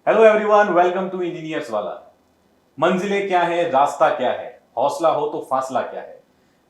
Hello everyone, welcome to engineers वाला। मंजिलें क्या है, रास्ता क्या है, हौसला हो तो फासला क्या है।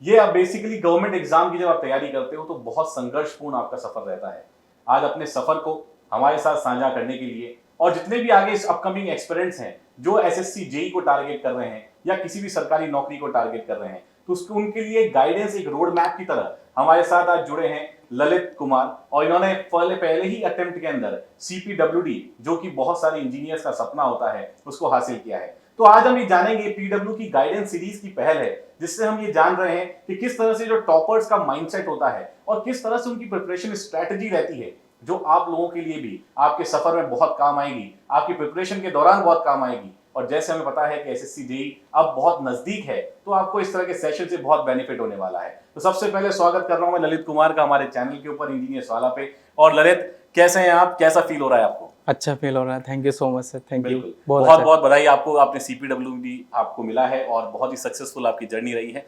ये आप बेसिकली गवर्नमेंट एग्जाम की जब आप तैयारी करते हो तो बहुत संघर्षपूर्ण आपका सफर रहता है। आज अपने सफर को हमारे साथ साझा करने के लिए और जितने भी आगे इस अपकमिंग एक्सपीरियंस हैं जो एसएससी जेई को टारगेट कर रहे हैं या किसी भी सरकारी नौकरी को टारगेट कर रहे हैं, तो उसको उनके लिए गाइडेंस, एक रोड मैप की तरह हमारे साथ आज जुड़े हैं ललित कुमार। और इन्होंने पहले ही अटेम्प्ट के अंदर CPWD, जो कि बहुत सारे इंजीनियर्स का सपना होता है, उसको हासिल किया है। तो आज हम ये जानेंगे, PW की गाइडेंस सीरीज की पहल है जिससे हम ये जान रहे हैं कि किस तरह से जो टॉपर्स का माइंडसेट होता है और किस तरह से उनकी प्रिपरेशन स्ट्रेटजी रहती है, जो आप लोगों के लिए भी आपके सफर में बहुत काम आएगी, आपकी प्रिपरेशन के दौरान बहुत काम आएगी। और जैसे हमें पता है कि एसएससी जेई अब बहुत नजदीक है, तो आपको इस तरह के सेशन से बहुत बेनिफिट होने वाला है। तो सबसे पहले स्वागत कर रहा हूं मैं ललित कुमार का हमारे चैनल के ऊपर, इंजीनियर्स वाला पे। और ललित, कैसे हैं आप, कैसा फील हो रहा है आपको? अच्छा फील हो रहा है, thank you so much sir, thank you. बहुत अच्छा। बहुत बधाई आपको, आपने CPWD आपको मिला है और बहुत ही सक्सेसफुल आपकी जर्नी रही है।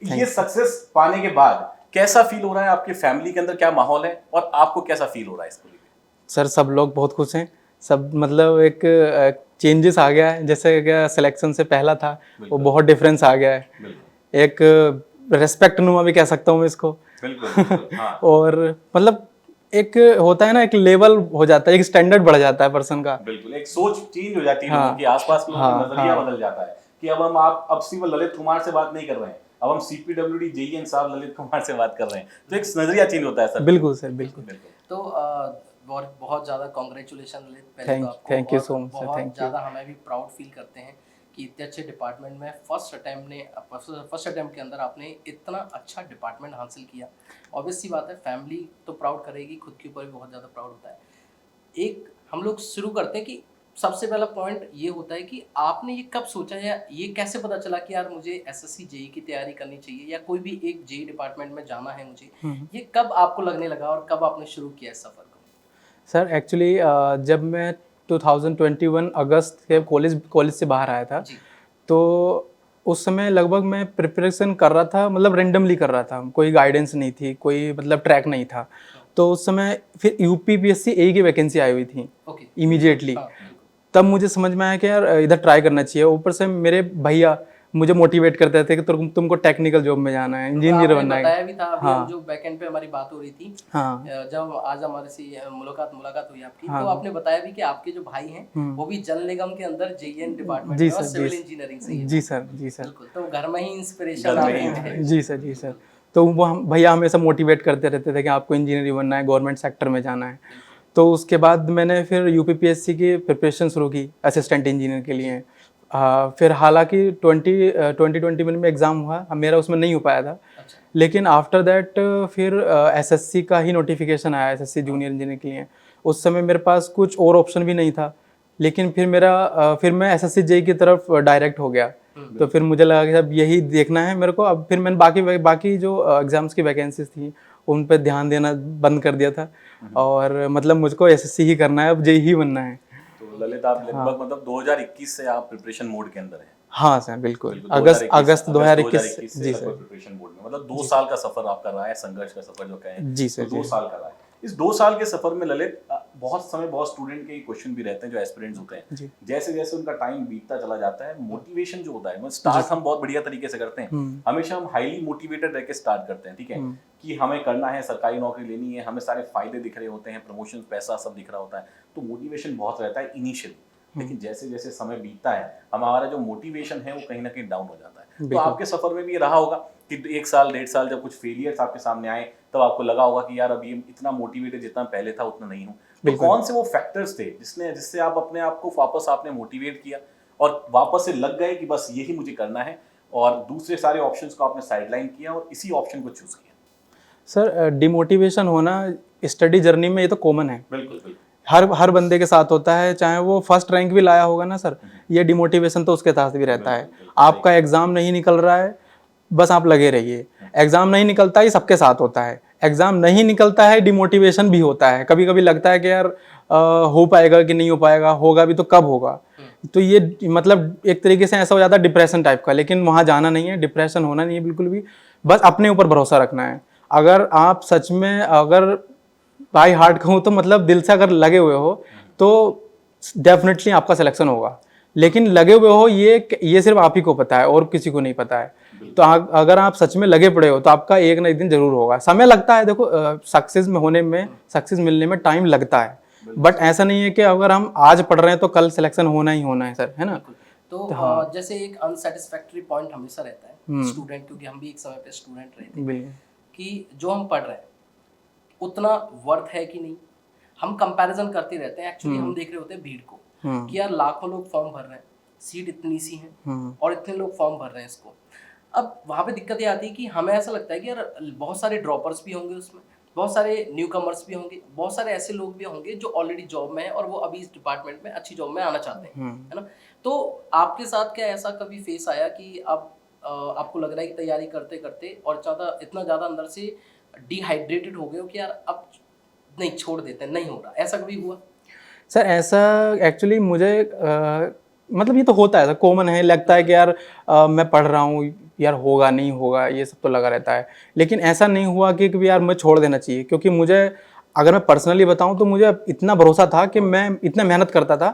ये सक्सेस पाने के बाद कैसा फील हो रहा है, आपके फैमिली के अंदर क्या माहौल है और आपको कैसा फील हो रहा है इसको लेकर? सर सब लोग बहुत खुश हैं, सब मतलब एक चेंजेस आ गया है। जैसे क्या सिलेक्शन से पहला था वो बहुत डिफरेंस आ गया है। एक रेस्पेक्ट नुमा भी कह सकता हूँ मैं इसको। बिल्कुल, हाँ। और मतलब एक होता है ना, एक लेवल हो जाता है, एक स्टैंडर्ड बढ़ जाता है पर्सन का। बिल्कुल, एक सोच चेंज हो जाती है, हाँ, लोगों की, आसपास के लोगों का हाँ, नजरिया हाँ। बदल जाता है कि अब सिर्फ ललित कुमार से बात नहीं कर रहे हैं, अब हम CPWD जेईएन साहब ललित कुमार से बात कर रहे हैं, तो एक नजरिया चेंज होता है सर। बिल्कुल सर, बिल्कुल। तो बहुत बहुत ज़्यादा कॉन्ग्रेचुलेशन ललित, पहले तो आपको। Thank you so much sir, बहुत थैंक यू। ज़्यादा हमें भी प्राउड फील करते हैं कि इतने अच्छे डिपार्टमेंट में फर्स्ट अटेम्प्ट के अंदर आपने इतना अच्छा डिपार्टमेंट हासिल किया। ऑब्वियस सी बात है, फैमिली तो प्राउड करेगी, खुद के ऊपर भी बहुत ज़्यादा प्राउड होता है। एक हम लोग शुरू करते हैं कि सबसे पहला पॉइंट ये होता है कि आपने ये कब सोचा या ये कैसे पता चला कि यार मुझे एसएससी जेई की तैयारी करनी चाहिए या कोई भी एक जेई डिपार्टमेंट में जाना है मुझे, ये कब आपको लगने लगा और कब आपने शुरू किया इस सफ़र को? सर एक्चुअली जब मैं 2021 अगस्त के कॉलेज से बाहर आया था, तो उस समय लगभग मैं प्रिपरेशन कर रहा था, मतलब रेंडमली कर रहा था, कोई गाइडेंस नहीं थी, कोई मतलब ट्रैक नहीं था। तो उस समय फिर UPPSC AE की वैकेंसी आई हुई थी इमीडिएटली। तब मुझे समझ में आया कि यार इधर ट्राई करना चाहिए। ऊपर से मेरे भैया मुझे मोटिवेट करते थे कि तुमको टेक्निकल जॉब में जाना है, इंजीनियर बनना है। बताया भी था अभी। हाँ। जो बैकएंड पे हमारी बात हो रही थी, हाँ, जब आज हमारे से मुलाकात हुई आपकी, हाँ। तो आपने बताया भी कि आपके जो भाई हैं वो भी जल निगम के अंदर जेईएन डिपार्टमेंट में और सिविल इंजीनियरिंग से ही। जी सर, जी सर। बिल्कुल, तो घर में ही इंस्पिरेशन। जी सर, जी सर। तो वो भैया हमेशा मोटिवेट करते रहते थे कि आपको इंजीनियरिंग बनना है, गवर्नमेंट सेक्टर में जाना है। तो उसके बाद मैंने फिर UPPSC की प्रिपरेशन शुरू की असिस्टेंट इंजीनियर के लिए। फिर हालांकि 2021 में एग्ज़ाम हुआ, मेरा उसमें नहीं हो पाया था। अच्छा। लेकिन आफ्टर दैट फिर SSC का ही नोटिफिकेशन आया, SSC जूनियर इंजीनियर के लिए। उस समय मेरे पास कुछ और ऑप्शन भी नहीं था, लेकिन फिर मैं SSC जेई की तरफ डायरेक्ट हो गया। तो फिर मुझे लगा कि अब यही देखना है मेरे को। अब फिर मैंने बाकी जो एग्ज़ाम्स की वैकेंसीज थी उन पर ध्यान देना बंद कर दिया था, और मतलब मुझको SSC ही करना है, अब जेई ही बनना है। तो ललित, आप लगभग मतलब 2021 से आप प्रिपरेशन मोड के अंदर हैं? हाँ सर, बिल्कुल। अगस्त 2021 जी सर, प्रिपरेशन मोड में। मतलब 2 साल का सफर आपका रहा है, संघर्ष का सफर जो कहें। जी सर, 2 साल का रहा है। इस 2 साल के सफर में ललित, बहुत स्टूडेंट के क्वेश्चन भी रहते हैं जो एस्पिरेंट्स होते हैं। जैसे जैसे उनका टाइम बीतता चला जाता है, मोटिवेशन जो होता है, स्टार्ट हम बहुत बढ़िया तरीके से करते हैं। हमेशा हम हाईली मोटिवेटेड रह के स्टार्ट करते हैं, ठीक है, कि हमें करना है, सरकारी नौकरी लेनी है, हमें सारे फायदे दिख रहे होते हैं, प्रमोशन, पैसा सब दिख रहा होता है, तो मोटिवेशन बहुत रहता है इनिशियली। लेकिन जैसे जैसे समय बीतता है, हमारा जो मोटिवेशन है वो कहीं ना कहीं डाउन हो जाता है। तो आपके सफर में भी ये रहा होगा कि 1 साल 1.5 साल जब कुछ फेलियर्स आपके सामने आए, तब आपको लगा होगा कि यार अब ये इतना मोटिवेटेड जितना पहले था उतना नहीं हूँ। तो कौन से वो फैक्टर्स थे जिससे आप अपने आप को वापस आपने मोटिवेट किया और वापस से लग गए कि बस यही मुझे करना है, और दूसरे सारे ऑप्शंस को आपने साइडलाइन किया और इसी ऑप्शन को चूज किया? सर, डिमोटिवेशन होना स्टडी जर्नी में ये तो कॉमन है। बिल्कुल। हर बंदे के साथ होता है, चाहे वो फर्स्ट रैंक भी लाया होगा ना सर, ये डिमोटिवेशन तो उसके साथ भी रहता है। आपका एग्जाम नहीं निकल रहा है, बस आप लगे रहिए। एग्जाम नहीं निकलता ही सबके साथ होता है। एग्जाम नहीं निकलता है, डिमोटिवेशन भी होता है। कभी कभी लगता है कि यार हो पाएगा कि नहीं हो पाएगा, होगा भी तो कब होगा। तो ये मतलब एक तरीके से ऐसा हो जाता है डिप्रेशन टाइप का। लेकिन वहाँ जाना नहीं है, डिप्रेशन होना नहीं है बिल्कुल भी। बस अपने ऊपर भरोसा रखना है। अगर आप सच में, अगर बाई हार्ट कहूँ तो मतलब दिल से अगर लगे हुए हो, तो डेफिनेटली आपका सिलेक्शन होगा। लेकिन लगे हुए हो ये सिर्फ आप ही को पता है और किसी को नहीं पता है। तो अगर आप सच में लगे पड़े हो तो आपका एक ना एक दिन जरूर होगा। समय लगता है, देखो सक्सेस मिलने में टाइम लगता है, बट ऐसा नहीं है कि अगर हम आज पढ़ रहे हैं तो कल सिलेक्शन होना ही होना है सर, है ना। तो हाँ। जैसे एक अनसेटिस्फैक्टरी पॉइंट हमेशा रहता है स्टूडेंट, क्योंकि हम भी एक समय पे स्टूडेंट रहे थे, बिल्कुल। कि जो हम पढ़ रहे हैं उतना वर्थ है कि नहीं। हम कंपैरिजन करते रहते हैं। एक्चुअली हम देख रहे होते हैं भीड़ को, कि यार लाखों लोग फॉर्म भर रहे हैं, सीट इतनी सी है और इतने लोग फॉर्म भर रहे हैं इसको। अब वहाँ पे दिक्कत ये आती है कि हमें ऐसा लगता है कि यार बहुत सारे ड्रॉपर्स भी होंगे उसमें, बहुत सारे न्यू कमर्स भी होंगे, बहुत सारे ऐसे लोग भी होंगे जो ऑलरेडी जॉब में है और वो अभी इस डिपार्टमेंट में अच्छी जॉब में आना चाहते हैं, है ना। तो आपके साथ क्या ऐसा कभी फेस आया कि आप आपको लग रहा है कि तैयारी करते करते और इतना ज़्यादा अंदर से डिहाइड्रेटेड हो गए हो कि यार अब नहीं, छोड़ देते हैं, नहीं हो रहा, ऐसा कभी हुआ? सर ऐसा एक्चुअली मुझे मतलब ये तो होता है, कॉमन है, लगता है कि यार मैं पढ़ रहा हूँ यार, होगा नहीं होगा, ये सब तो लगा रहता है। लेकिन ऐसा नहीं हुआ कि यार मैं छोड़ देना चाहिए, क्योंकि मुझे, अगर मैं पर्सनली बताऊं तो मुझे इतना भरोसा था कि मैं इतना मेहनत करता था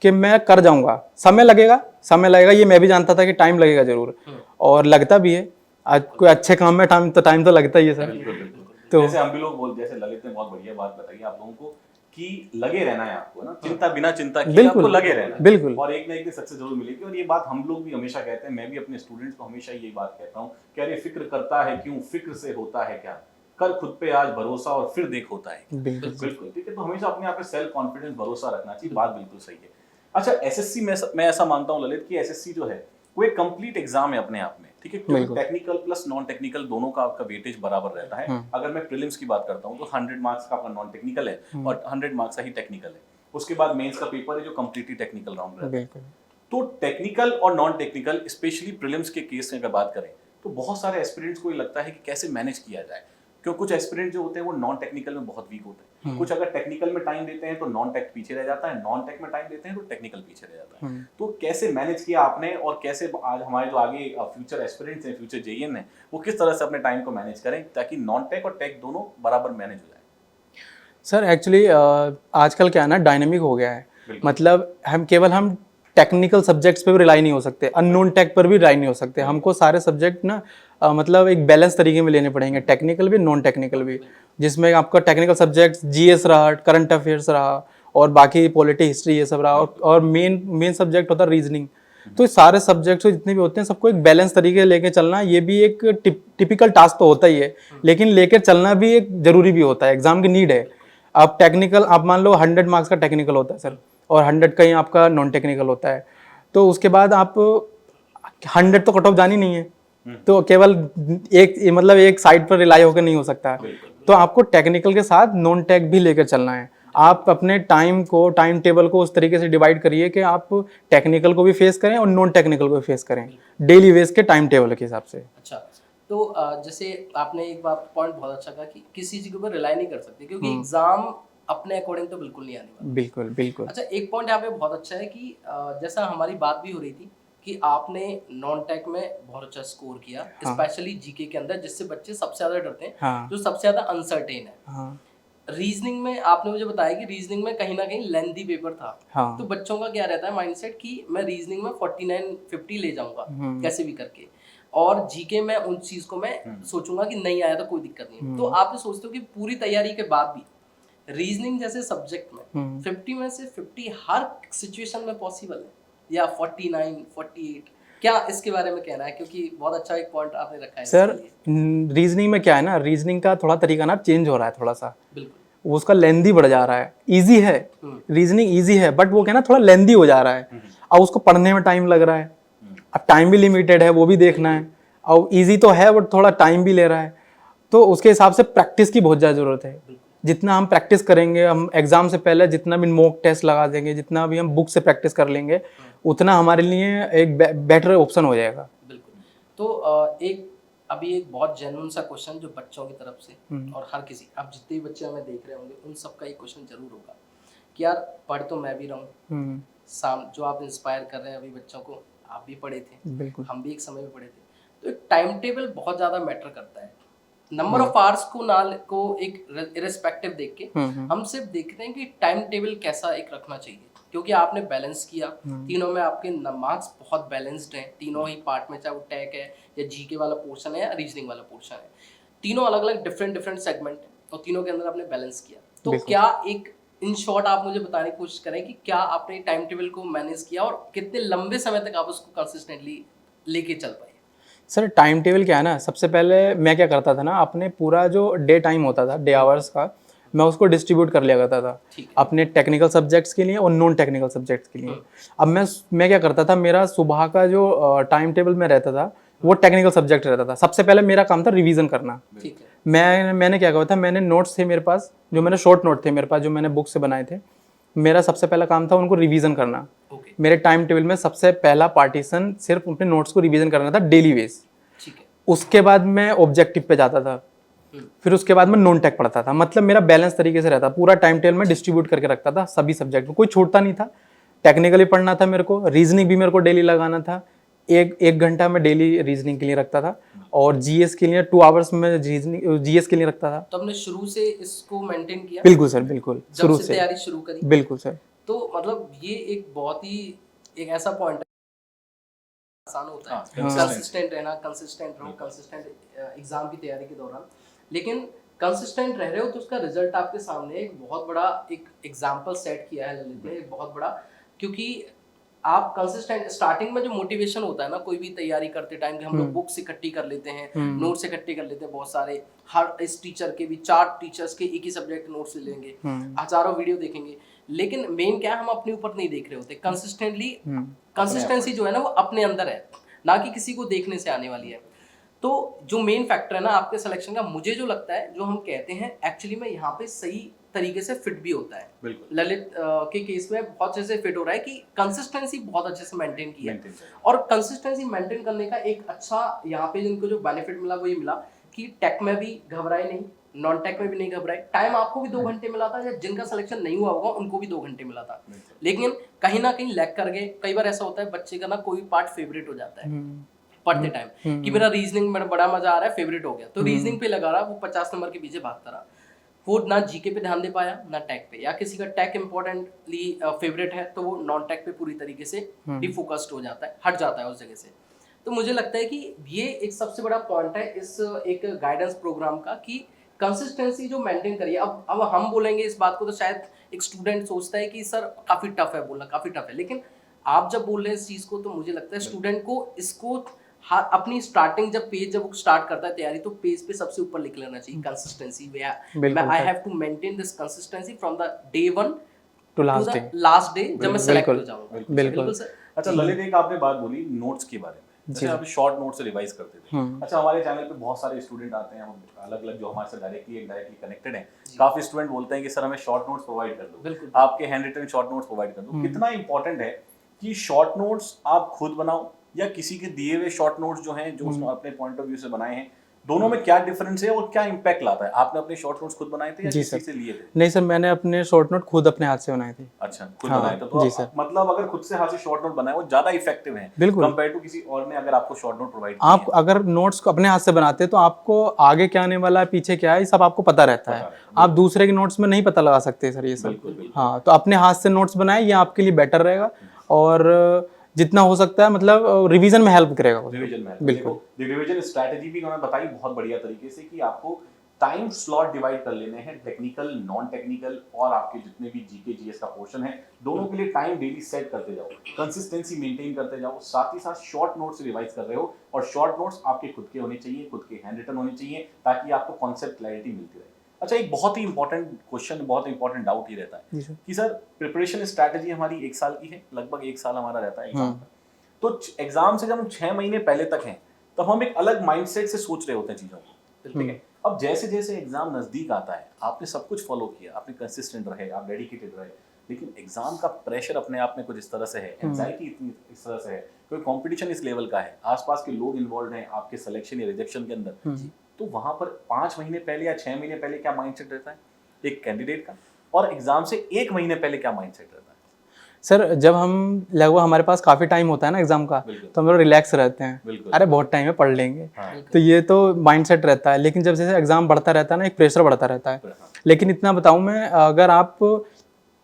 कि मैं कर जाऊंगा। समय लगेगा ये मैं भी जानता था कि टाइम लगेगा जरूर, और लगता भी है। आज कोई अच्छे काम में टाइम तो लगता ही है सर। बिल्कुल बिल्कुल। तो जैसे हम भी लोग बोल, जैसे ललित ने बहुत बढ़िया बात बताई आप लोगों को कि लगे रहना है आपको, ना चिंता, बिना चिंता किए आपको लगे रहना है, बिल्कुल। और एक ना एक दिन सक्सेस जरूर मिलेगी। और ये बात हम लोग भी हमेशा कहते हैं, मैं भी अपने स्टूडेंट्स को हमेशा यही बात कहता हूँ कि अरे फिक्र करता है क्यों, फिक्र से होता है क्या, कर खुद पे आज भरोसा और फिर देख होता है। बिल्कुल ठीक है। तो हमेशा अपने आप पे सेल्फ कॉन्फिडेंस, भरोसा रखना चाहिए, बात बिल्कुल सही है। अच्छा, एसएससी में मैं ऐसा मानता हूँ ललित कि एसएससी जो है वो एक कंप्लीट एग्जाम है अपने आप में, ठीक है, क्योंकि टेक्निकल प्लस नॉन टेक्निकल दोनों का आपका वेटेज बराबर रहता है। अगर मैं प्रीलिम्स की बात करता हूँ तो 100 मार्क्स का आपका नॉन टेक्निकल है और 100 मार्क्स का ही टेक्निकल है। उसके बाद मेंस का पेपर है जो कंप्लीटली टेक्निकल राउंड रहता है। तो टेक्निकल और नॉन टेक्निकल, स्पेशली प्रीलिम्स के केस में अगर बात करें तो बहुत सारे एस्पिरेंट्स को ये लगता है कि कैसे मैनेज किया जाए, क्योंकि कुछ एस्पिरेंट जो होते हैं वो नॉन टेक्निकल में बहुत वीक होते हैं। कुछ अगर टेक्निकल में टाइम देते हैं तो नॉन टेक पीछे रह जाता है, नॉन टेक में टाइम देते हैं तो टेक्निकल पीछे रह जाता है। तो कैसे मैनेज किया आपने, और कैसे आज हमारे जो आगे फ्यूचर एस्पिरेंट्स हैं, फ्यूचर जेईएन हैं, वो किस तरह से अपने टाइम को मैनेज करें ताकि नॉन टेक और टेक दोनों बराबर मैनेज हो जाए? सर एक्चुअली आजकल क्या है ना, डायनेमिक हो गया है। मतलब हम टेक्निकल सब्जेक्ट्स पे भी रिलाई नहीं हो सकते, अननोन टेक पर भी रिलाई नहीं हो सकते। हमको सारे सब्जेक्ट ना मतलब एक बैलेंस तरीके में लेने पड़ेंगे, टेक्निकल भी नॉन टेक्निकल भी, जिसमें आपका टेक्निकल सब्जेक्ट्स जीएस रहा, करंट अफेयर्स रहा, और बाकी पॉलिटी, हिस्ट्री, ये सब रहा, और मेन सब्जेक्ट होता है रीजनिंग। तो सारे सब्जेक्ट्स जितने भी होते हैं सबको एक बैलेंस तरीके से लेके चलना, ये भी एक टिपिकल टास्क तो होता ही है, लेकिन लेकर चलना भी एक जरूरी भी होता है, एग्जाम की नीड है। अब टेक्निकल, आप मान लो 100 मार्क्स का टेक्निकल होता है सर, और 100 का ही आपका नॉन टेक्निकल होता है, तो उसके बाद आप 100 तो कट ऑफ जानी नहीं है, तो केवल एक साइड पर रिलाई होकर नहीं हो सकता। तो आपको टेक्निकल के साथ नॉन टेक भी लेकर चलना है। आप अपने टाइम टेबल को उस तरीके से डिवाइड करिए कि आप टेक्निकल को भी फेस करें और नॉन टेक्निकल को भी फेस करें, डेली बेस के टाइम टेबल के हिसाब से। अच्छा, तो जैसे आपने एक बात पॉइंट बहुत अच्छा कहा कि किसी चीज के ऊपर रिलाई नहीं कर सकते, क्योंकि एग्जाम अपने अकॉर्डिंग तो बिल्कुल नहीं आने वाला। बिल्कुल बिल्कुल। अच्छा, एक पॉइंट यहाँ पे बहुत अच्छा है कि जैसा हमारी बात भी हो रही थी कि आपने नॉन टेक में बहुत अच्छा स्कोर किया, स्पेशली जीके के अंदर, जिससे बच्चे सबसे ज्यादा डरते हैं, जो सबसे ज्यादा अनसर्टेन है। रीजनिंग में आपने मुझे बताया कि रीजनिंग में कहीं ना कहीं लेंथी पेपर था। तो बच्चों का क्या रहता है माइंडसेट कि मैं रीजनिंग में 49-50 ले जाऊंगा कैसे भी करके, और जीके में उन चीज को मैं सोचूंगा कि नहीं आया तो कोई दिक्कत नहीं। तो आप सोचते हो कि पूरी तैयारी के बाद भी रीजनिंग जैसे सब्जेक्ट में 50 में से 50 हर सिचुएशन में पॉसिबल है, या 49, 48, क्या इसके बारे में कहना है? क्योंकि बहुत अच्छा एक पॉइंट आपने रखा है सर। रीजनिंग में क्या है ना, रीजनिंग का थोड़ा तरीका ना चेंज हो रहा है थोड़ा सा, बिल्कुल उसका लेंदी बढ़ जा रहा है। इजी है, रीजनिंग इजी है, बट वो क्या ना थोड़ा लेंदी हो जा रहा है। अब उसको पढ़ने में टाइम लग रहा है, अब टाइम भी लिमिटेड है, वो भी देखना है। अब इजी तो है बट थोड़ा टाइम भी ले रहा है, तो उसके हिसाब से प्रैक्टिस की बहुत ज़्यादा ज़रूरत है। जितना हम प्रैक्टिस करेंगे, हम एग्जाम से पहले जितना भी मॉक टेस्ट लगा देंगे, जितना भी हम बुक से प्रैक्टिस कर लेंगे, उतना हमारे लिए एक बेटर ऑप्शन हो जाएगा। बिल्कुल। तो एक अभी एक बहुत जेन्युइन सा क्वेश्चन जो बच्चों की तरफ से और हर किसी, अब जितने भी बच्चे हमें देख रहे होंगे उन सबका एक क्वेश्चन जरूर होगा कि यार पढ़ तो मैं भी रहा हूँ, जो आप इंस्पायर कर रहे हैं अभी बच्चों को, आप भी पढ़े थे, बिल्कुल, हम भी एक समय में पढ़े थे। तो एक टाइम टेबल बहुत ज्यादा मैटर करता है। नंबर ऑफ आवर्स को एक इरेस्पेक्टिव देख के हम सिर्फ देखते हैं कि टाइम टेबल कैसा एक रखना चाहिए। क्योंकि आपने बैलेंस किया, तीनों में आपके मार्क्स बहुत बैलेंस्ड हैं, तीनों ही पार्ट में, चाहे वो टेक है या जीके वाला पोर्शन है या रीजनिंग वाला पोर्शन है, तीनों अलग अलग डिफरेंट सेगमेंट है और तीनों के अंदर आपने बैलेंस किया। तो क्या एक इन शॉर्ट आप मुझे बताने की कोशिश करें कि क्या आपने टाइम टेबल को मैनेज किया और कितने लंबे समय तक आप उसको कंसिस्टेंटली लेके चल पाए? सर टाइम टेबल क्या है ना, सबसे पहले मैं क्या करता था ना, अपने पूरा जो डे टाइम होता था, डे आवर्स का, मैं उसको डिस्ट्रीब्यूट कर लिया करता था अपने टेक्निकल सब्जेक्ट्स के लिए और नॉन टेक्निकल सब्जेक्ट्स के लिए। अब मैं क्या करता था, मेरा सुबह का जो टाइम टेबल में रहता था वो टेक्निकल सब्जेक्ट रहता था। सबसे पहले मेरा काम था रिवीजन करना। ठीक है। मैंने क्या कहा था, मैंने नोट्स थे मेरे पास, जो मैंने शॉर्ट नोट थे मेरे पास, जो मैंने बुक से बनाए थे, मेरा सबसे पहला काम था उनको रिवीजन करना। मेरे टाइम टेबल में सबसे पहला पार्टीशन सिर्फ अपने नोट्स को रिवीजन करना था डेली बेस। ठीक है। उसके बाद मैं ऑब्जेक्टिव पे जाता था, फिर उसके बाद मैं नॉन टेक पढ़ता था। मतलब मेरा बैलेंस तरीके से रहता, पूरा टाइम टेबल में डिस्ट्रीब्यूट करके रखता था सभी सब्जेक्ट में, कोई छूटता नहीं था। टेक्निकली पढ़ना था मेरे को, रीजनिंग भी मेरे को डेली लगाना था, एक घंटा मैं डेली रीजनिंग के लिए रखता था और जीएस के लिए 2 आवर्स में जीएस के लिए रखता था। तो हमने शुरू से इसको मेंटेन किया? बिल्कुल सर, बिल्कुल शुरू से तैयारी शुरू करी? बिल्कुल सर। तो मतलब ये एक बहुत ही एक ऐसा पॉइंट है, आसान होता है कंसिस्टेंट रहना, कंसिस्टेंट रहो, कंसिस्टेंट एग्जाम की तैयारी के दौरान, लेकिन कंसिस्टेंट रह रहे हो तो उसका रिजल्ट आपके सामने एक बहुत बड़ा एक एग्जाम्पल सेट किया है ललित ने, एक बहुत बड़ा। क्योंकि आप कंसिस्टेंट, स्टार्टिंग में जो मोटिवेशन होता है ना कोई भी तैयारी करते टाइम, कि हम लोग बुक्स इकट्ठी कर लेते हैं, नोट्स इकट्ठे कर लेते हैं बहुत सारे, हर इस टीचर के भी 4 टीचर्स के एक ही सब्जेक्ट नोट्स ले लेंगे, हजारों वीडियो देखेंगे, लेकिन मेन क्या है, हम अपने ऊपर नहीं देख रहे होते। कंसिस्टेंसी जो है ना वो अपने अंदर है, ना कि किसी को देखने से आने वाली है। तो जो मेन फैक्टर है ना आपके सिलेक्शन का, मुझे जो लगता है, जो हम कहते हैं एक्चुअली में यहाँ पे सही तरीके से फिट भी होता है। ललित के केस में बहुत अच्छे से फिट हो रहा है कि कंसिस्टेंसी बहुत अच्छे से मेंटेन की है। और कंसिस्टेंसी मेंटेन करने का एक अच्छा यहाँ पे जिनको जो बेनिफिट मिला वो ये मिला कि टेक में भी घबराए नहीं, नॉन टेक में भी नहीं घबराए। टाइम आपको भी 2 घंटे मिला था, या जिनका सिलेक्शन नहीं हुआ होगा उनको भी 2 घंटे मिला था, लेकिन कहीं ना कहीं लैग कर गए। कई बार ऐसा होता है बच्चे का ना कोई पार्ट फेवरेट हो जाता है पढ़ते टाइम, कि मेरा रीजनिंग में बड़ा मजा आ रहा है, फेवरेट हो गया, तो रीजनिंग पे लगा रहा, वो 50 नंबर के पीछे भागता रहा, वो ना जीके पे ध्यान दे पाया ना टैग पे, या किसी का टैग इंपॉर्टेंटली फेवरेट है तो वो नॉन टैग पे पूरी तरीके से डिफोकस्ड हो जाता है, हट जाता है उस जगह से। तो मुझे लगता है कि ये एक सबसे बड़ा पॉइंट है इस एक गाइडेंस प्रोग्राम का, कि कंसिस्टेंसी जो मेंटेन करिए। अब हम बोलेंगे इस बात को तो शायद एक स्टूडेंट सोचता है कि सर काफ़ी टफ है, बोलना काफ़ी टफ है, लेकिन आप जब बोल रहे हैं इस चीज़ को तो मुझे लगता है स्टूडेंट को इसको अपनी स्टार्टिंग जब वो स्टार्ट करता है तैयारी, तो पेज पे सबसे ऊपर लिख लेना चाहिए consistency. I have to maintain this consistency from the day 1 to last day जब मैं सेलेक्ट हो जाऊंगा। बिल्कुल सर। अच्छा ललित, एक आपने बात बोली नोट्स के बारे में, जैसे आप शॉर्ट नोट से रिवाइज करते थे। अच्छा, हमारे चैनल पे बहुत सारे स्टूडेंट आते हैं अलग अलग, जो हमारे साथ डायरेक्टली इनडायरेक्टली कनेक्टेड हैं। काफी स्टूडेंट बोलते हैं कि सर हमें शॉर्ट नोट्स प्रोवाइड कर दो, आपके handwritten short notes provide कर दो। कितना इंपॉर्टेंट है कि शॉर्ट नोट्स आप खुद बनाओ या किसी के दिए हुए शॉर्ट नोट्स जो हैं, जो उसने अपने पॉइंट ऑफ व्यू से बनाए हैं, दोनों में क्या डिफरेंस है और क्या इंपैक्ट लाता है? आपने अपने शॉर्ट नोट्स खुद बनाए थे या किसी से लिए थे? नहीं सर, मैंने अपने शॉर्ट नोट खुद अपने हाथ से बनाए थे। अच्छा, खुद बनाए थे। तो मतलब अगर खुद से हाथ से शॉर्ट नोट बनाए वो ज्यादा इफेक्टिव हैं कंपेयर टू किसी और ने अगर आपको शॉर्ट नोट प्रोवाइड किया। आप अगर नोट्स को अपने हाथ से बनाते तो आपको आगे क्या आने वाला है, पीछे क्या है, ये सब आपको पता रहता है। आप दूसरे के नोट्स में नहीं पता लगा सकते सर ये सब। हाँ, तो अपने हाथ से नोट्स बनाए, ये आपके लिए बेटर रहेगा और जितना हो सकता है मतलब रिवीजन में हेल्प करेगा। बिल्कुल, रिवीजन स्ट्रैटेजी भी उन्होंने बताई बहुत बढ़िया तरीके से कि आपको टाइम स्लॉट डिवाइड कर लेने हैं, टेक्निकल, नॉन टेक्निकल और आपके जितने भी जीके जीएस का पोर्शन है, दोनों के लिए टाइम डेली सेट करते जाओ, कंसिस्टेंसी मेंटेन करते जाओ, साथ ही साथ शॉर्ट नोट्स से रिवाइज कर रहे हो, और शॉर्ट नोट्स आपके खुद के होने चाहिए, खुद के हैंड रिटन होने चाहिए, ताकि आपको कॉन्सेप्ट क्लैरिटी मिलती रहे। अच्छा, एक बहुत ही इंपॉर्टेंट क्वेश्चन, बहुत इंपॉर्टेंट डाउट ही रहता है कि सर प्रिपरेशन स्ट्रैटेजी हमारी 1 साल की है, लगभग 1 साल हमारा रहता है एग्जाम का, तो एग्जाम से जब हम 6 महीने पहले तक हैं तब हम एक अलग माइंडसेट से सोच रहे होते हैं चीजों को, ठीक है। अब जैसे जैसे एग्जाम नजदीक आता है, आपने सब कुछ फॉलो किया, आपने कंसिस्टेंट रहे, आप डेडिकेटेड रहे, लेकिन एग्जाम का प्रेशर अपने आप में कुछ इस तरह से है, एंजाइटी इतनी इस तरह से है, कोई कंपटीशन इस लेवल का है, आसपास के लोग इन्वॉल्व हैं आपके सिलेक्शन या रिजेक्शन के अंदर, तो वहां पर 5 महीने पहले या 6 महीने पहले क्या माइंडसेट रहता है एक कैंडिडेट का, और एग्जाम से 1 महीने पहले क्या माइंडसेट रहता है? सर जब हम लगभग हमारे पास काफ़ी टाइम होता है ना एग्जाम का, तो हम लोग रिलैक्स रहते हैं, अरे बहुत टाइम है पढ़ लेंगे। तो ये तो माइंडसेट रहता है, लेकिन जब जैसे एग्जाम बढ़ता रहता है ना, एक प्रेशर बढ़ता रहता है। लेकिन इतना बताऊं मैं, अगर आप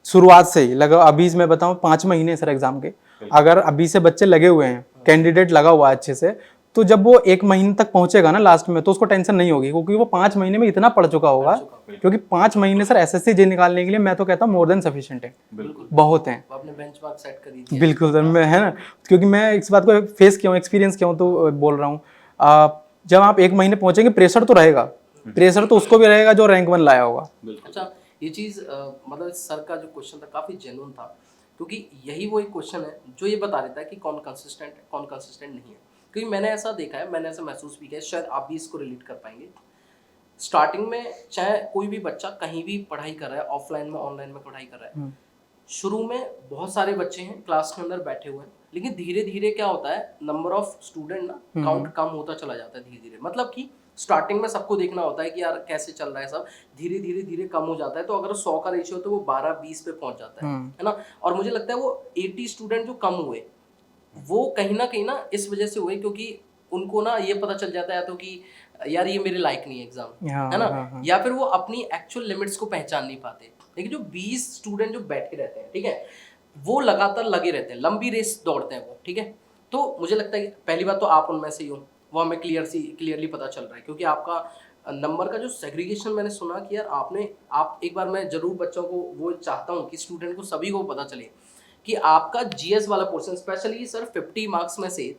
शुरुआत से ही लगा, अभी मैं बताऊं 5 महीने सर एग्जाम के, अगर अभी से बच्चे लगे हुए हैं, कैंडिडेट लगा हुआ है अच्छे से, तो जब वो 1 महीने तक पहुंचेगा ना लास्ट में, तो उसको टेंशन नहीं होगी, क्योंकि वो 5 महीने में इतना पढ़ चुका होगा। क्योंकि 5 महीने सर एसएससी जे निकालने के लिए मैं तो कहता हूँ मोर देन सफिशिएंट है, बहुत हैं। वो अपने बेंचमार्क सेट कर दिया। बिल्कुल सर, मैं है ना, क्योंकि मैं इस बात को फेस किया हूँ, एक्सपीरियंस किया हूँ, तो बोल रहा हूँ। जब आप 1 महीने पहुंचेंगे, प्रेशर तो रहेगा, प्रेशर तो उसको भी रहेगा जो रैंक 1 लाया होगा। अच्छा, ये चीज़ मतलब सर का जो क्वेश्चन था काफ़ी जेन्युइन था, क्योंकि यही वो एक क्वेश्चन है जो ये बता देता है कि कौन कंसिस्टेंट है, कौन कंसिस्टेंट नहीं है। क्योंकि मैंने ऐसा देखा है, मैंने ऐसा महसूस भी किया है, शायद आप भी इसको रिलेट कर पाएंगे। स्टार्टिंग में चाहे कोई भी बच्चा कहीं भी पढ़ाई कर रहा है, ऑफलाइन में ऑनलाइन में पढ़ाई कर रहा है, शुरू में बहुत सारे बच्चे हैं क्लास के अंदर बैठे हुए हैं, लेकिन धीरे धीरे क्या होता है, नंबर ऑफ स्टूडेंट ना काउंट कम होता चला जाता है धीरे धीरे। मतलब कि स्टार्टिंग में सबको देखना होता है कि यार कैसे चल रहा है सब, धीरे धीरे धीरे कम हो जाता है। तो अगर 100 का रेशियो तो वो 12-20 पे पहुंच जाता है ना। और मुझे लगता है वो 80 स्टूडेंट जो कम हुए, वो कहीं ना इस वजह से हुए क्योंकि उनको ना ये पता चल जाता है तो कि यार ये मेरे लायक नहीं है एग्जाम, है ना, या फिर वो अपनी एक्चुअल लिमिट्स को पहचान नहीं पाते। लेकिन जो 20 स्टूडेंट जो बैठ के रहते हैं, ठीक है, वो लगातार लगे रहते हैं, लंबी रेस दौड़ते हैं वो, ठीक है। तो मुझे लगता है कि पहली बात तो आप उनमें से ही हो, वो हमें क्लियरली पता चल रहा है, क्योंकि आपका नंबर का जो सेग्रीगेशन मैंने सुना कि यार आप एक बार, मैं जरूर बच्चों को वो चाहता हूँ कि स्टूडेंट को सभी को पता चले कि आपका जीएस वाला पोर्शन, स्पेशली सर 50 मार्क्स में से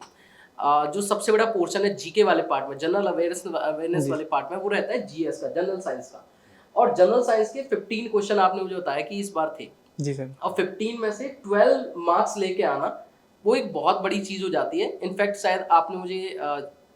जो सबसे बड़ा पोर्शन है जीके वाले पार्ट में, जनरल अवेयरनेस वाले पार्ट में, वो रहता है जीएस का, जनरल साइंस का। और जनरल साइंस के 15 क्वेश्चन आपने मुझे बताया कि इस बार थे जी सर, और 15 में से 12 मार्क्स लेके आना वो एक बहुत बड़ी चीज हो जाती है। इनफैक्ट शायद आपने मुझे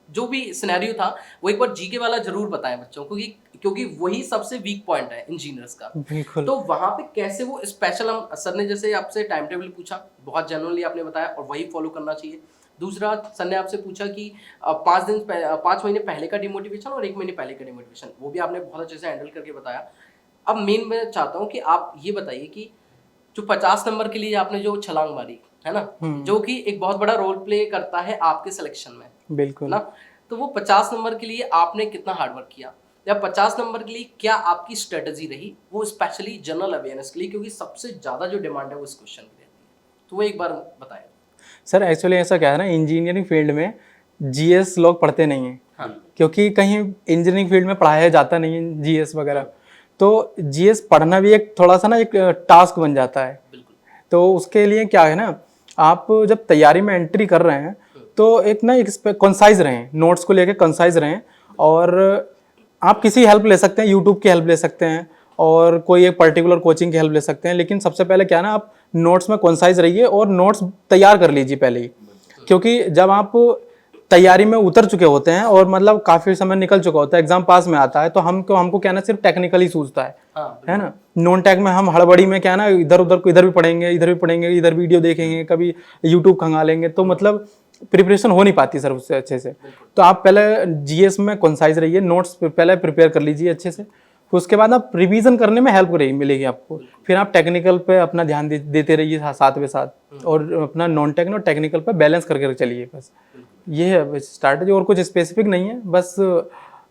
जो भी सिनेरियो था वो एक बार जीके वाला जरूर बताएं बच्चों को, क्योंकि वही सबसे वीक पॉइंट है इंजीनियर्स का। बिल्कुल। तो वहां पे कैसे वो स्पेशल, हम सर ने जैसे आपसे टाइम टेबल पूछा, बहुत जेन्युइनली आपने बताया और वही फॉलो करना चाहिए। दूसरा, सर ने आपसे पूछा कि 5 महीने पहले का डिमोटिवेशन और 1 महीने पहले का डिमोटिवेशन, वो भी आपने बहुत अच्छे से हैंडल करके बताया। अब मेन मैं चाहता हूँ कि आप ये बताइए कि जो 50 नंबर के लिए आपने जो छलांग मारी है ना, जो कि एक बहुत बड़ा रोल प्ले करता है आपके सिलेक्शन में, बिल्कुल ना, तो वो 50 नंबर के लिए आपने कितना हार्डवर्क किया, या 50 नंबर के लिए क्या आपकी स्ट्रेटजी रही, वो स्पेशली जनरल अवेयरनेस के लिए, क्योंकि सबसे ज्यादा जो डिमांड है वो इस क्वेश्चन की रहती है। तो वो एक बार बताएं सर। एक्चुअली ऐसा क्या है ना, इंजीनियरिंग फील्ड में जीएस लोग पढ़ते नहीं हैं। हाँ। क्योंकि कहीं इंजीनियरिंग फील्ड में पढ़ाया जाता नहीं है जीएस वगैरह, तो जीएस पढ़ना भी एक थोड़ा सा ना एक टास्क बन जाता है। बिल्कुल। तो उसके लिए क्या है ना, आप जब तैयारी में एंट्री कर रहे हैं तो एक ना एक कंसाइज रहें, नोट्स को लेके कंसाइज रहें, और आप किसी हेल्प ले सकते हैं, यूट्यूब की हेल्प ले सकते हैं, और कोई एक पर्टिकुलर कोचिंग की हेल्प ले सकते हैं। लेकिन सबसे पहले क्या है ना, आप नोट्स में कंसाइज रहिए और नोट्स तैयार कर लीजिए पहले ही। क्योंकि जब आप तैयारी में उतर चुके होते हैं और मतलब काफ़ी समय निकल चुका होता है, एग्जाम पास में आता है, तो हमको क्या ना सिर्फ टेक्निकल ही सूझता है ना। नॉन टेक में हम हड़बड़ी में क्या ना इधर भी पढ़ेंगे, इधर वीडियो देखेंगे, कभी यूट्यूब खंगालेंगे, तो मतलब प्रिपरेशन हो नहीं पाती सर उससे अच्छे से। तो आप पहले जीएस में कंसाइज रहिए, नोट्स पहले प्रिपेयर कर लीजिए अच्छे से, फिर उसके बाद आप रिवीजन करने में हेल्प मिलेगी आपको। फिर आप टेक्निकल पे अपना ध्यान देते रहिए साथ में साथ, और अपना नॉन टेक और टेक्निकल पे बैलेंस करके चलिए। बस ये है स्ट्रैटेजी, और कुछ स्पेसिफिक नहीं है। बस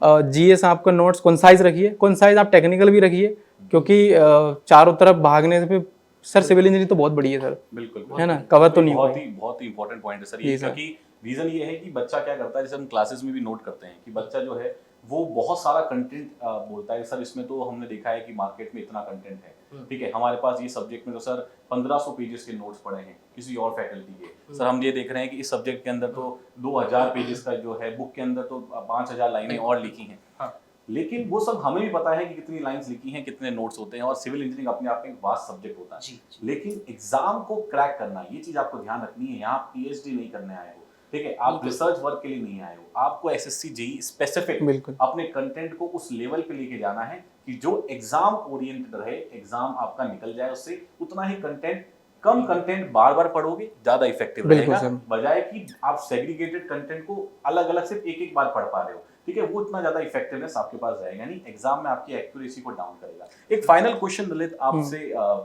जीएस आपका नोट्स कंसाइज रखिए, कंसाइज आप टेक्निकल भी रखिए, क्योंकि चारों तरफ भागने से फिर सर सिविल इंजीनियरिंग तो बहुत बड़ी है सर, बिल्कुल, है ना, कवर तो नहीं बहुत ही इंपॉर्टेंट पॉइंट है सर ये, क्योंकि रीजन ये है कि बच्चा क्या करता है, जैसे हम क्लासेस में भी नोट करते हैं कि बच्चा जो है वो बहुत सारा कंटेंट बोलता है, सर इसमें तो हमने देखा है कि मार्केट में इतना कंटेंट है, ठीक है, हमारे पास ये सब्जेक्ट में तो सर 1500 पेजेस के नोट्स पड़े हैं किसी और फैकल्टी के, सर हम ये देख रहे हैं कि इस सब्जेक्ट के अंदर तो 2000 पेजेस का जो है बुक के अंदर तो 5000 लाइनें और लिखी हैं। लेकिन वो सब हमें भी पता है कि कितनी लाइंस लिखी हैं, कितने नोट्स होते हैं, और सिविल इंजीनियरिंग अपने आप में एक वास्ट सब्जेक्ट होता है। लेकिन एग्जाम को क्रैक करना, ये चीज आपको ध्यान रखनी है। यहाँ पीएचडी नहीं करने आए हो, ठीक है, आप रिसर्च वर्क के लिए नहीं आए हो, आपको एसएससी जेई स्पेसिफिक अपने कंटेंट को उस लेवल पे लेके जाना है कि जो एग्जाम ओरिएंटेड रहे, एग्जाम आपका निकल जाए उससे उतना ही कंटेंट, कम कंटेंट बार बार पढ़ोगे ज्यादा इफेक्टिव रहेगा, बजाय कि आप सेग्रीगेटेड कंटेंट को अलग अलग सिर्फ एक एक बार पढ़ पा रहे हो, ठीक है, वो इतना ज्यादा इफेक्टिवनेस आपके पास जाएगा नहीं, एग्जाम में आपकी एक्यूरेसी को डाउन करेगा। एक फाइनल क्वेश्चन ललित आपसे,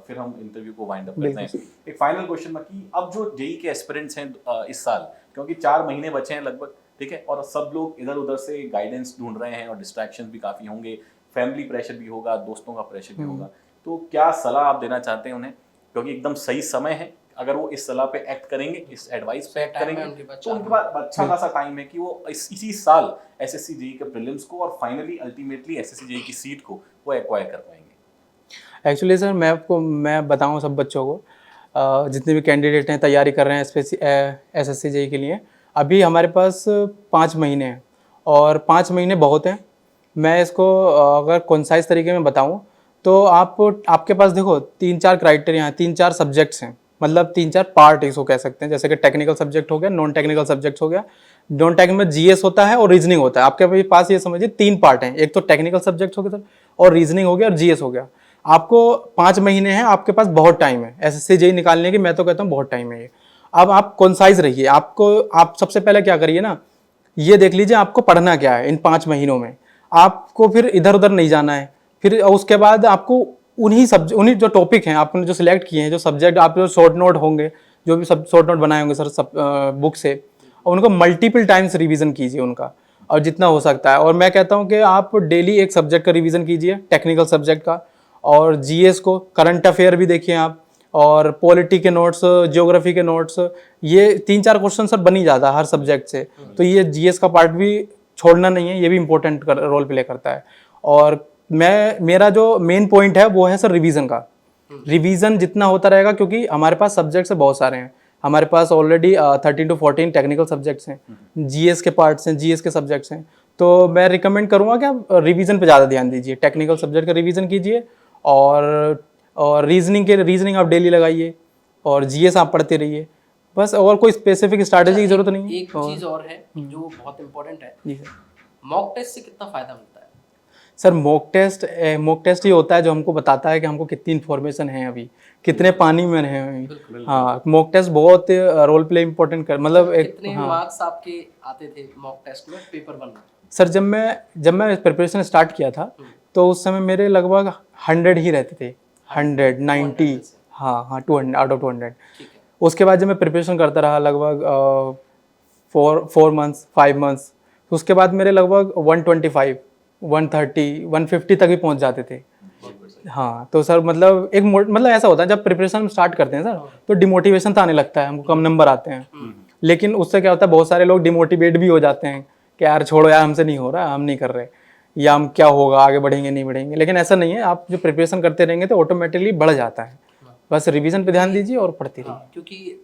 फिर हम इंटरव्यू को वाइंड अप करते हैं। एक फाइनल क्वेश्चन में कि अब जो जेई के एस्पिरेंट्स हैं इस साल, क्योंकि 4 महीने बचे हैं लगभग, ठीक है, और सब लोग इधर उधर से गाइडेंस ढूंढ रहे हैं और डिस्ट्रैक्शन भी काफी होंगे, फैमिली प्रेशर भी होगा, दोस्तों का प्रेशर भी होगा, तो क्या सलाह आप देना चाहते हैं उन्हें, क्योंकि एकदम सही समय है, अगर वो इस सलाह पे एक्ट करेंगे, इस एडवाइस पे एक्ट करेंगे तो उनके पास अच्छा खासा टाइम है कि वो इसी साल एसएससी जेईई के प्रीलिम्स को और फाइनली अल्टीमेटली एसएससी जेईई की सीट को वो एक्वायर कर पाएंगे। एक्चुअली सर मैं बताऊं सब बच्चों को, जितने भी कैंडिडेट हैं तैयारी कर रहे हैं एसएससी जेईई के लिए, अभी हमारे पास 5 महीने हैं और 5 महीने बहुत हैं। मैं इसको अगर कंसाइज तरीके में बताऊं तो आपके पास देखो 3-4 क्राइटेरिया हैं, 3-4 सब्जेक्ट्स हैं, मतलब 3-4 पार्ट इसको कह सकते हैं। जैसे कि टेक्निकल सब्जेक्ट हो गया, नॉन टेक्निकल सब्जेक्ट्स हो गया। नॉन टेक्निकल में जीएस होता है और रीजनिंग होता है। आपके पास ये समझिए 3 पार्ट हैं, एक तो टेक्निकल सब्जेक्ट हो गया और रीजनिंग हो गया और जीएस हो गया। आपको 5 महीने हैं, आपके पास बहुत टाइम है एसएससी जेईई निकालने की। मैं तो कहता हूँ बहुत टाइम है ये। अब आप कॉन्साइज रहिए। आप सबसे पहले क्या करिए ना, ये देख लीजिए आपको पढ़ना क्या है इन 5 महीनों में। आपको फिर इधर उधर नहीं जाना है। फिर उसके बाद आपको उन्हीं जो टॉपिक हैं आपने जो सिलेक्ट किए हैं, जो सब्जेक्ट आप जो शॉर्ट नोट होंगे, जो भी सब शॉर्ट नोट बनाए होंगे सर सब बुक से, और उनको मल्टीपल टाइम्स रिवीजन कीजिए उनका, और जितना हो सकता है। और मैं कहता हूँ कि आप डेली एक सब्जेक्ट का रिवीजन कीजिए, टेक्निकल सब्जेक्ट का, और जीएस को, करंट अफेयर भी देखिए आप, और पॉलिटी के नोट्स, ज्योग्राफी के नोट्स। ये 3-4 क्वेश्चन सर बन ही जाता है हर सब्जेक्ट से। तो ये जीएस का पार्ट भी छोड़ना नहीं है, ये भी इंपॉर्टेंट रोल प्ले करता है। और मेरा जो मेन पॉइंट है वो है सर रिवीजन का। रिवीजन जितना होता रहेगा, क्योंकि हमारे पास सब्जेक्ट्स बहुत सारे हैं। हमारे पास ऑलरेडी 13 to 14 टेक्निकल सब्जेक्ट्स हैं, जीएस के पार्ट्स हैं, जीएस के सब्जेक्ट्स हैं। तो मैं रिकमेंड करूँगा कि आप रिवीजन पे ज़्यादा ध्यान दीजिए, टेक्निकल सब्जेक्ट का रिवीजन कीजिए, और रीजनिंग आप डेली लगाइए, और जीएस आप पढ़ते रहिए बस। और कोई स्पेसिफिक स्ट्रैटेजी की जरूरत नहीं है। एक चीज़ और है जो बहुत इंपॉर्टेंट है, जी सर। मॉक टेस्ट से कितना फ़ायदा मिलता है? सर मॉक टेस्ट ये होता है जो हमको बताता है कि हमको कितनी इन्फॉर्मेशन है, अभी कितने पानी में हैं अभी। हाँ, मॉक टेस्ट बहुत रोल प्ले इंपॉर्टेंट कर, मतलब एक। कितने हाँ मार्क्स आपके आते थे मॉक टेस्ट में, पेपर 1 में? सर, जब मैं प्रिपरेशन स्टार्ट किया था तो उस समय मेरे लगभग 100 ही रहते थे, 100, 90। हाँ, 200 आउट ऑफ 200। ठीक है। उसके बाद जब मैं प्रिपरेशन करता रहा लगभग 4 मंथ्स 5 मंथ्स, तो उसके बाद मेरे लगभग 125, 130, 150 तक भी पहुंच जाते थे। हाँ, तो सर मतलब मतलब ऐसा होता है जब प्रिपरेशन हम स्टार्ट करते हैं सर, तो डिमोटिवेशन तो आने लगता है, हमको कम नंबर आते हैं। लेकिन उससे क्या होता है, बहुत सारे लोग डिमोटिवेट भी हो जाते हैं कि यार छोड़ो यार, हमसे नहीं हो रहा, हम नहीं कर रहे, या हम क्या होगा, आगे बढ़ेंगे नहीं बढ़ेंगे। लेकिन ऐसा नहीं है, आप जो प्रिपरेशन करते रहेंगे तो ऑटोमेटिकली बढ़ जाता है। बस रिवीजन पे ध्यान दीजिए और पढ़ते रहिए। हाँ, क्योंकि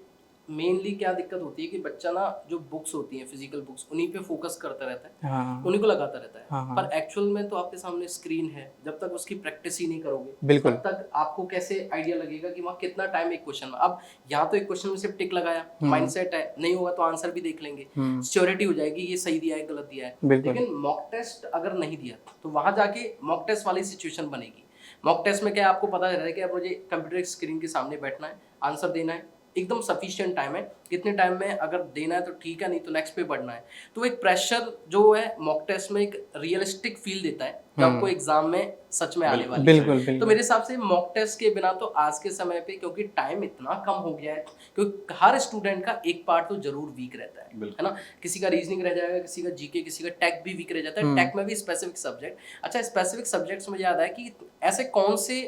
मेनली क्या दिक्कत होती है कि बच्चा ना जो बुक्स होती हैं, फिजिकल बुक्स, उन्हीं पे फोकस करता रहता है, हाँ उन्हीं को लगाता रहता है। हाँ, हाँ। पर एक्चुअल में तो आपके सामने स्क्रीन है, जब तक उसकी प्रैक्टिस ही नहीं करोगे बिल्कुल। तब तक आपको कैसे आइडिया लगेगा कि वहाँ कितना टाइम एक क्वेश्चन में। अब यहाँ तो एक क्वेश्चन में सिर्फ टिक लगाया, माइंडसेट है, नहीं होगा तो आंसर भी देख लेंगे, श्योरिटी हो जाएगी ये सही दिया है गलत दिया है। बिल्कुल। लेकिन मॉक टेस्ट अगर नहीं दिया तो वहाँ जाके मॉक टेस्ट वाली सिचुएशन बनेगी। मॉक टेस्ट में क्या आपको पता रहेगा कि अब मुझे कंप्यूटर स्क्रीन के सामने बैठना है, आंसर देना है, एकदम सफिशिएंट टाइम है, कितने टाइम में अगर देना है तो ठीक है, नहीं तो नेक्स्ट पे बढ़ना है। तो एक प्रेशर जो है मॉक टेस्ट में एक रियलिस्टिक फील देता है जो आपको एग्जाम में सच में आने वाली बिल्कुल, है। तो मेरे हिसाब से मॉक टेस्ट के बिना तो आज के समय पे, क्योंकि टाइम इतना कम हो गया है, क्योंकि हर स्टूडेंट का एक पार्ट तो जरूर वीक रहता है ना। किसी का रीजनिंग रह जाएगा, किसी का जीके, किसी का टेक भी वीक रह जाता है। टेक में भी स्पेसिफिक सब्जेक्ट। अच्छा, स्पेसिफिक सब्जेक्ट्स में याद है कि ऐसे कौन से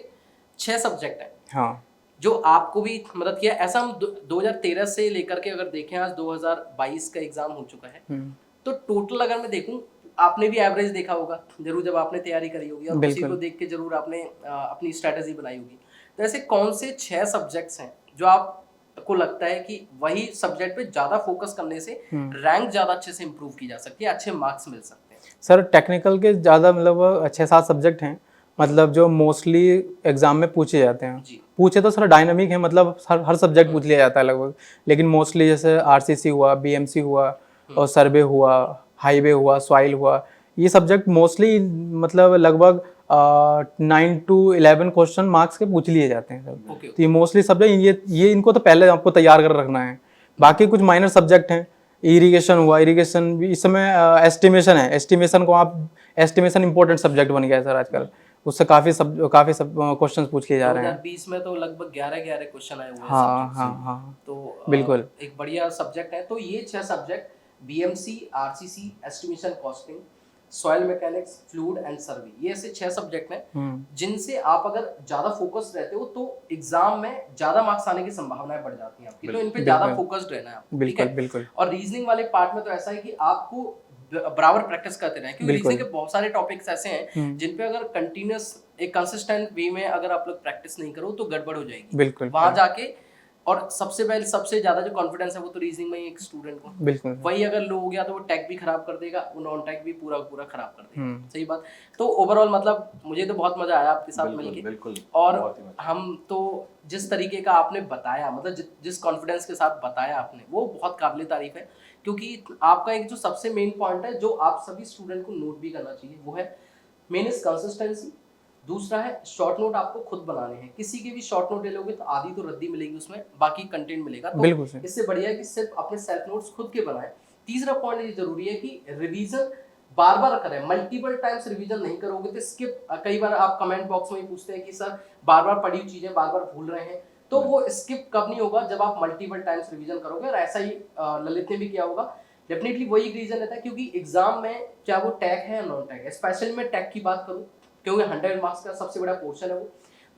6 सब्जेक्ट हैं हाँ, जो आपको भी मदद किया? ऐसा हम 2013 से लेकर के अगर देखें, आज 2022 का एग्जाम हो चुका है, तो टोटल अगर मैं देखूं, आपने भी एवरेज देखा होगा जरूर जब आपने तैयारी करी होगी, और उसी को देख के जरूर आपने अपनी स्ट्रेटेजी बनाई होगी। तो ऐसे कौन से 6 सब्जेक्ट्स हैं जो आपको लगता है कि वही सब्जेक्ट पे ज्यादा फोकस करने से रैंक ज्यादा अच्छे से इंप्रूव की जा सकती है, अच्छे मार्क्स मिल सकते हैं? सर टेक्निकल के ज़्यादा मतलब 6-7 सब्जेक्ट हैं, मतलब जो मोस्टली एग्जाम में पूछे जाते हैं। पूछे तो सर डायनामिक है, मतलब हर सब्जेक्ट पूछ लिया जाता है लगभग। लेकिन मोस्टली जैसे आरसीसी हुआ, बीएमसी हुआ, और सर्वे हुआ, हाईवे हुआ, सॉइल हुआ, ये सब्जेक्ट मोस्टली मतलब लगभग 9 to 11 क्वेश्चन मार्क्स के पूछ लिए जाते हैं सर। तो ये मोस्टली सब्जेक्ट, ये इनको तो पहले आपको तैयार कर रखना है। बाकी कुछ माइनर सब्जेक्ट हैं, इरिगेशन हुआ, इरिगेशन भी इस समय एस्टिमेशन है। एस्टिमेशन इंपॉर्टेंट सब्जेक्ट बन गया है सर आजकल, उससे काफ़ी क्वेश्चंस पूछ लिए जा रहे हैं। 2020 में तो लगभग 11 क्वेश्चन आए हुए हैं। हाँ, तो बिल्कुल एक बढ़िया सब्जेक्ट है। तो ये 6 subject, BMC, RCC, estimation, costing, soil mechanics, fluid and सर्वे, ये ऐसे 6 सब्जेक्ट हैं जिनसे आप अगर ज्यादा फोकस्ड रहते हो तो एग्जाम में ज्यादा मार्क्स आने की संभावनाएं बढ़ जाती हैं आपकी, तो इन पे ज्यादा फोकस्ड रहना है आपको, ठीक बिल्कुल है। बिल्कुल और रीजनिंग वाले पार्ट में तो ऐसा है कि आपको बराबर प्रैक्टिस करते रहें, क्योंकि बिल्कुल। रीजनिंग के बहुत सारे टॉपिक्स ऐसे हैं जिन पे अगर कंटिन्यूअस एक कंसिस्टेंट वे में अगर आप लोग प्रैक्टिस नहीं करो तो गड़बड़ हो जाएगी बिल्कुल वहां जाके। और सबसे पहले सबसे ज्यादा जो कॉन्फिडेंस है वो तो रीजनिंग में ही एक स्टूडेंट को, बिल्कुल वही अगर लो हो गया तो वो टेक भी खराब कर देगा, वो नॉन टेक भी पूरा पूरा खराब कर देगा। सही बात। तो ओवरऑल मतलब मुझे तो बहुत मजा आया आपके साथ मिलके, बिल्कुल। और बहुत ही मजा। हम तो जिस तरीके का आपने बताया, मतलब जिस कॉन्फिडेंस के साथ बताया आपने, वो बहुत काबिल तारीफ है। क्योंकि आपका एक जो सबसे मेन पॉइंट है जो आप सभी स्टूडेंट को नोट भी करना चाहिए, वो है मेन इज कंसिस्टेंसी। दूसरा है शॉर्ट नोट आपको खुद बनाने हैं, किसी के भी शॉर्ट नोट ले लोगे तो आधी तो रद्दी मिलेगी उसमें, बाकी कंटेंट मिलेगा, तो बिल्कुल सही। इससे बढ़िया है कि सिर्फ अपने सेल्फ नोट्स खुद के बनाएं। तीसरा पॉइंट ये जरूरी है कि रिवीजन बार बार करें, मल्टीपल टाइम्स रिवीजन नहीं करोगे तो स्किप, कई बार आप कमेंट बॉक्स में ही पूछते हैं कि सर बार बार पढ़ी हुई चीजें बार बार भूल रहे हैं, तो वो स्किप कब नहीं होगा, जब आप मल्टीपल टाइम्स रिवीजन करोगे। और ऐसा ही ललित ने भी किया होगा। डेफिनेटली वही रीजन रहता है, क्योंकि एग्जाम में चाहे वो टैग है या नॉन टैग है, स्पेशली मैं टैग की बात करूं क्योंकि 100 मार्क्स का सबसे बड़ा पोर्शन है वो,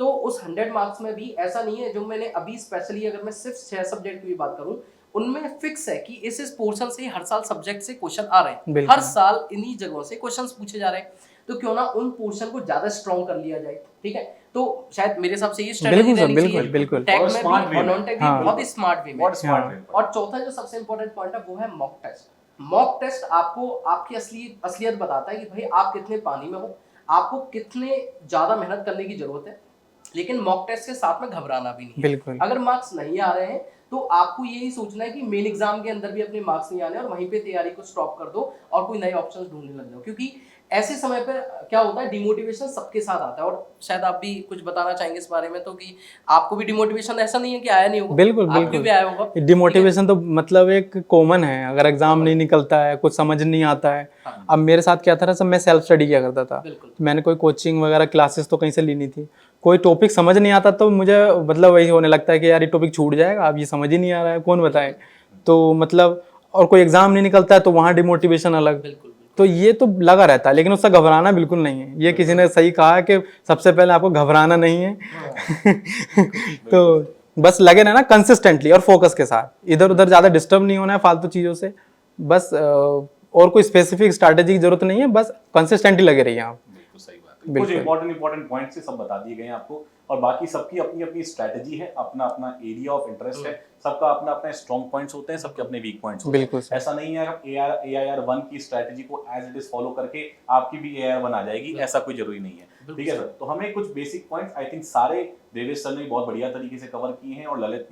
तो उस 100 मार्क्स में भी ऐसा नहीं है, जो मैंने अभी स्पेशली अगर मैं सिर्फ 6 सब्जेक्ट की बात करूं उनमें फिक्स है कि इस पोर्शन से हर साल सब्जेक्ट से क्वेश्चन आ रहे हैं, बिल्कुल। हर साल इन्हीं जगहों से क्वेश्चंस पूछे जा रहे हैं, तो क्यों ना उन पोर्शन को ज्यादा स्ट्रॉन्ग कर लिया जाए, ठीक है। तो शायद मेरे हिसाब से ये स्ट्रेटजी बिल्कुल सर, रहनी बिल्कुल, चाहिए बिल्कुल। टैग और में smart भी way और में। नॉन टैग भी, हाँ। बहुत ही स्मार्ट वे में। बहुत स्मार्ट हाँ। है। और चौथा जो सबसे इंपॉर्टेंट पॉइंट है वो है मॉक टेस्ट। मॉक टेस्ट आपको आपकी असलियत बताता है कि भाई आप कितने पानी में हो, आपको कितने ज्यादा मेहनत करने की जरूरत है, लेकिन मॉक टेस्ट के साथ में घबराना भी नहीं है। बिल्कुल। अगर मार्क्स नहीं आ रहे हैं तो आपको यही सोचना है कि मेन एग्जाम के अंदर भी अपने मार्क्स नहीं आने और वहीं पे तैयारी को स्टॉप कर दो और कोई नए ऑप्शंस ढूंढने लग जाओ, क्योंकि ऐसे समय पे क्या होता है, डिमोटिवेशन सबके साथ आता है। और शायद आप भी कुछ बताना चाहेंगे इस बारे में, तो कि आपको भी डिमोटिवेशन ऐसा नहीं है कि आया नहीं होगा, बिल्कुल आपको बिल्कुल भी आया होगा। डिमोटिवेशन तो मतलब एक कॉमन है, अगर एग्जाम नहीं निकलता है, कुछ समझ नहीं आता है। हाँ। अब मेरे साथ क्या था ना, सब मैं सेल्फ स्टडी किया करता था, बिल्कुल। मैंने कोई कोचिंग वगैरह क्लासेस तो कहीं से ली नहीं थी। कोई टॉपिक समझ नहीं आता तो मुझे मतलब वही होने लगता है कि यार ये टॉपिक छूट जाएगा, अब ये समझ ही नहीं आ रहा है, कौन बताए। तो मतलब और कोई एग्जाम नहीं निकलता है तो वहाँ डिमोटिवेशन अलग। बिल्कुल। तो ये तो लगा रहता है, लेकिन उससे घबराना बिल्कुल नहीं है। ये किसी ने सही कहा कि सबसे पहले आपको घबराना नहीं है। तो बस लगे रहना कंसिस्टेंटली और फोकस के साथ, इधर उधर ज़्यादा डिस्टर्ब नहीं होना है फालतू चीज़ों से। बस और कोई स्पेसिफिक स्ट्रैटेजी की जरूरत नहीं है, बस कंसिस्टेंटली लगे रहिए आप। बिल्कुल सही बात है। कुछ इंपॉर्टेंट पॉइंट्स से सब बता दिए गए हैं आपको, और बाकी सबकी अपनी अपनी स्ट्रेटजी है, अपना अपना एरिया ऑफ इंटरेस्ट है, सबका अपना अपना स्ट्रॉन्ग पॉइंट्स होते हैं, सबके अपने वीक पॉइंट्स होते बिल्कुल हैं। सर। ऐसा नहीं है AIR 1 की स्ट्रेटजी को एज इट इज फॉलो करके आपकी भी AIR 1 आ जाएगी, ऐसा कोई जरूरी नहीं है। ठीक है सर, तो हमें कुछ बेसिक पॉइंट्स आई थिंक सारे देवेश सर ने बहुत बढ़िया तरीके से कवर किए हैं, और ललित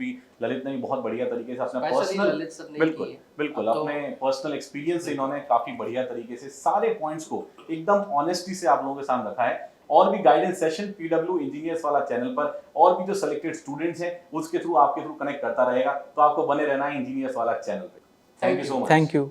ने भी ऑनेस्टी से अपना पर्सनल ललित सर ने बिल्कुल किए। बिल्कुल तो अपने पर्सनल एक्सपीरियंस से इन्होंने काफी बढ़िया तरीके से सारे पॉइंट्स को एकदम ऑनेस्टी से आप लोगों के सामने रखा है। और भी गाइडेंस सेशन PW इंजीनियर्स वाला चैनल पर और भी जो सिलेक्टेड स्टूडेंट्स हैं उसके थ्रू आपके थ्रू कनेक्ट करता रहेगा, तो आपको बने रहना है इंजीनियर्स वाला चैनल पे। Thank you so much. Thank you.